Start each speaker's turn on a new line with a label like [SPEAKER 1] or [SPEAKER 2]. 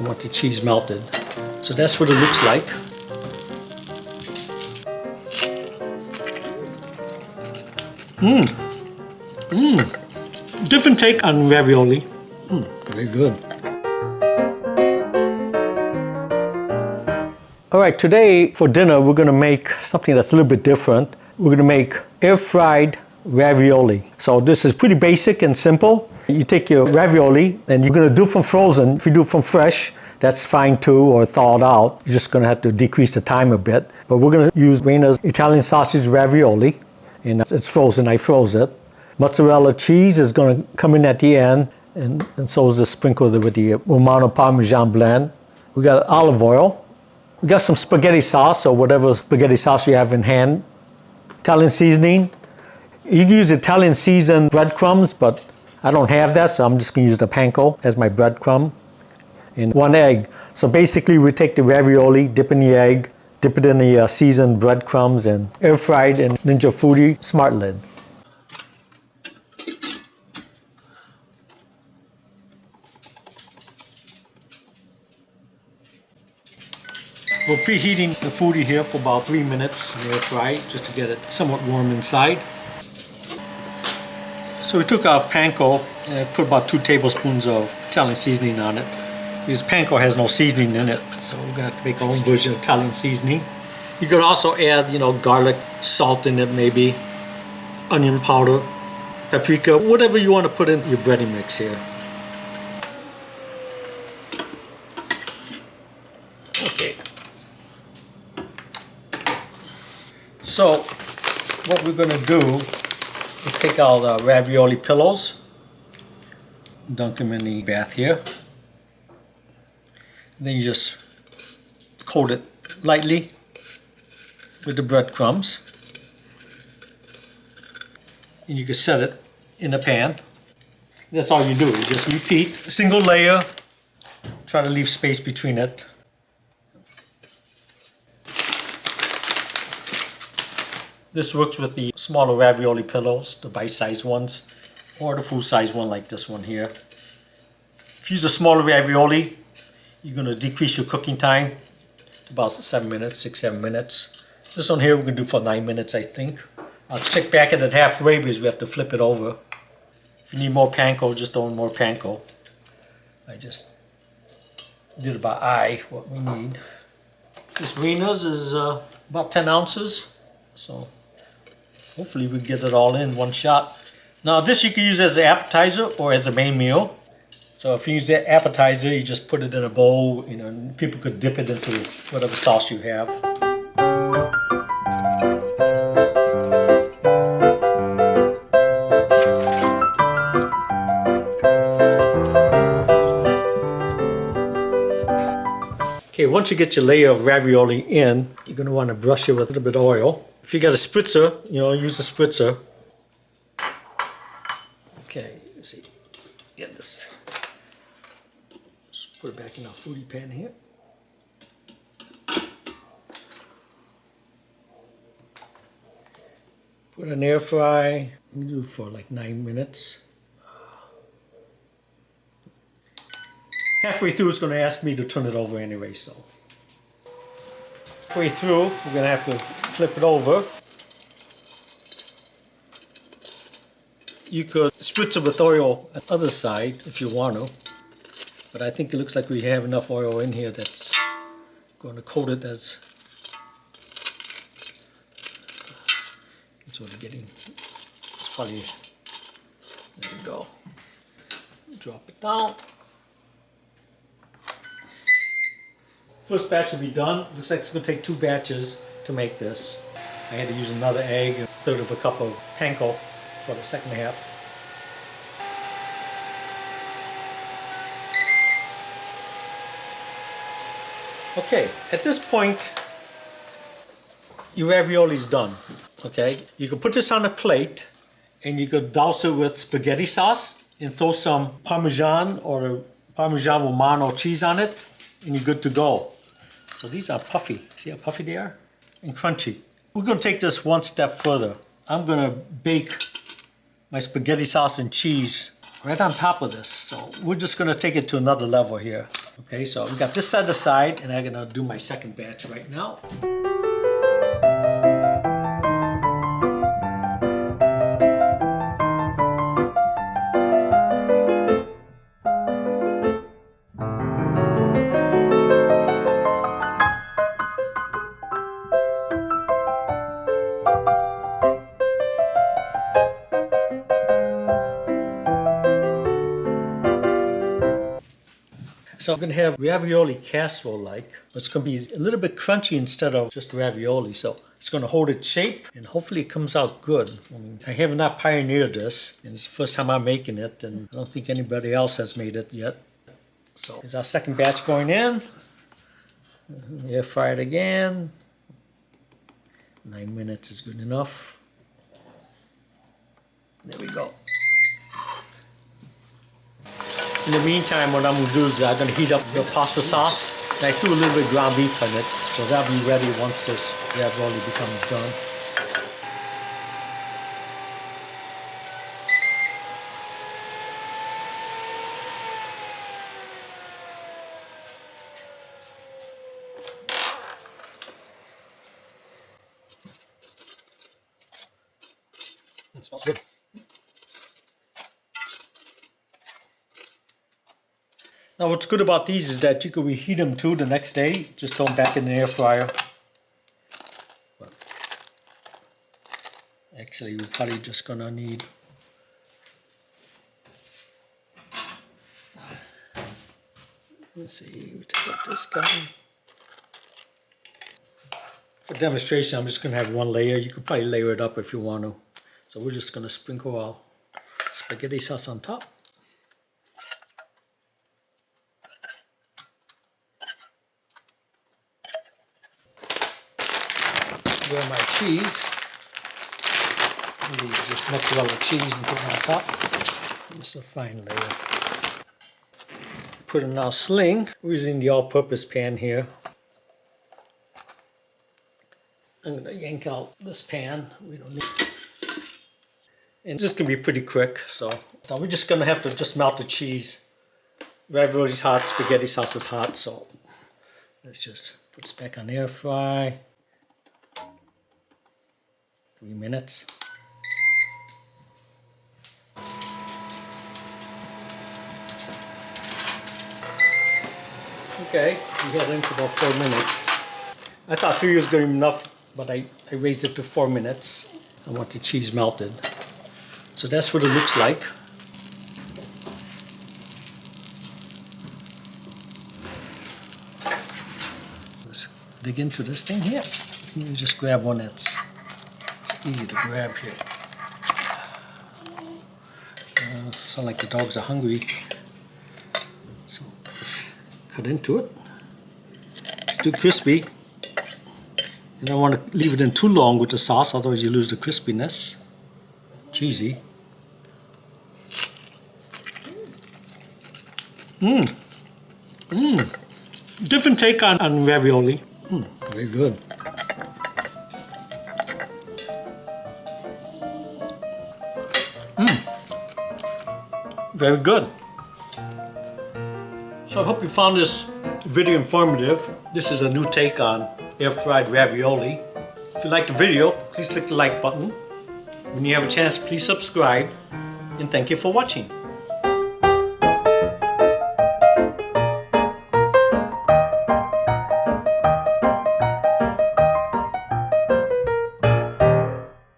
[SPEAKER 1] want the cheese melted. So that's what it looks like. Different take on ravioli. Very good. All right, today for dinner we're going to make something that's a little bit different. We're going to make air-fried ravioli. So this is pretty basic and simple. You take your ravioli and you're going to do it from frozen. If you do it from fresh, that's fine too, or thawed out. You're just going to have to decrease the time a bit. But we're going to use Raina's Italian sausage ravioli, and it's frozen. I froze it. Mozzarella cheese is going to come in at the end, and so is the sprinkle with the Romano Parmesan blend. We got olive oil. We got some spaghetti sauce, or whatever spaghetti sauce you have in hand. Italian seasoning. You can use Italian seasoned breadcrumbs, but I don't have that, so I'm just going to use the panko as my breadcrumb. And 1 egg. So basically we take the ravioli, dip in the egg, dip it in the seasoned breadcrumbs, and air fried in Ninja Foodie Smartlid. We're preheating the foodie here for about 3 minutes in air fry, just to get it somewhat warm inside. So we took our panko and put about 2 tablespoons of Italian seasoning on it. Because panko has no seasoning in it, so we're gonna have to make our own version of Italian seasoning. You could also add, garlic, salt in it maybe, onion powder, paprika, whatever you want to put in your breading mix here. Okay. So what we're gonna do is take out the ravioli pillows, dunk them in the bath here. Then you just coat it lightly with the breadcrumbs. And you can set it in a pan. That's all you do. You just repeat. A single layer. Try to leave space between it. This works with the smaller ravioli pillows, the bite-sized ones, or the full-size one like this one here. If you use a smaller ravioli, you're going to decrease your cooking time to about 7 minutes, 6-7 minutes. This one here we're going to do for 9 minutes, I think. I'll check back at it halfway because we have to flip it over. If you need more panko, just throw in more panko. I just did it by eye, what we need. This Raina's is about 10 ounces, so hopefully we get it all in one shot. Now this you can use as an appetizer or as a main meal. So if you use that appetizer, you just put it in a bowl, and people could dip it into whatever sauce you have. Okay, once you get your layer of ravioli in, you're going to want to brush it with a little bit of oil. If you got a spritzer, use a spritzer. Okay, let's see. Get this. Put it back in our foodie pan here. Put an air fry. We do it for like 9 minutes. Halfway through, it's going to ask me to turn it over anyway, so. Halfway through, we're going to have to flip it over. You could spritz it with oil on the other side if you want to. But I think it looks like we have enough oil in here that's going to coat it as it's sort of getting, it's probably, there we go. Drop it down. First batch will be done. Looks like it's going to take 2 batches to make this. I had to use another egg and 1/3 of a cup of panko for the second half. Okay, at this point, your ravioli is done. Okay, you can put this on a plate and you could douse it with spaghetti sauce and throw some Parmesan or Parmesan Romano cheese on it, and you're good to go. So these are puffy. See how puffy they are? And crunchy. We're going to take this one step further. I'm going to bake my spaghetti sauce and cheese right on top of this. So we're just going to take it to another level here. Okay, so we got this set aside, and I'm gonna do my second batch right now. So I'm gonna have ravioli casserole like. It's gonna be a little bit crunchy instead of just ravioli. So it's gonna hold its shape and hopefully it comes out good. I have not pioneered this, and it's the first time I'm making it, and I don't think anybody else has made it yet. So here's our second batch going in. Air fry it again. 9 minutes is good enough. There we go. In the meantime, what I'm going to do is I'm going to heat up the pasta sauce. And I threw a little bit of ground beef in it, so that'll be ready once this ravioli becomes done. That smells good. Now what's good about these is that you can reheat them too the next day. Just throw them back in the air fryer. But actually we're probably just gonna need let's see, we take out this guy. For demonstration, I'm just gonna have one layer. You could probably layer it up if you want to. So we're just gonna sprinkle our spaghetti sauce on top. Grab my cheese, maybe just mozzarella cheese and put it on top. Just a fine layer. Put in our sling. We're using the all-purpose pan here. I'm going to yank out this pan. We don't need. And this is going to be pretty quick. So now we're just going to have to just melt the cheese. Ravioli's hot, spaghetti sauce is hot, so let's just put this back on the air fry. 3 minutes. Okay, we had it in for about 4 minutes. I thought 3 was going to be enough, but I raised it to 4 minutes. I want the cheese melted. So that's what it looks like. Let's dig into this thing here. You can just grab one that's easy to grab here. Sound like the dogs are hungry. So let's cut into it. It's too crispy. You don't want to leave it in too long with the sauce, otherwise you lose the crispiness. Cheesy. Different take on ravioli. Very good. Very good. So I hope you found this video informative. This is a new take on air-fried ravioli. If you liked the video, please click the like button. When you have a chance, please subscribe. And thank you for watching.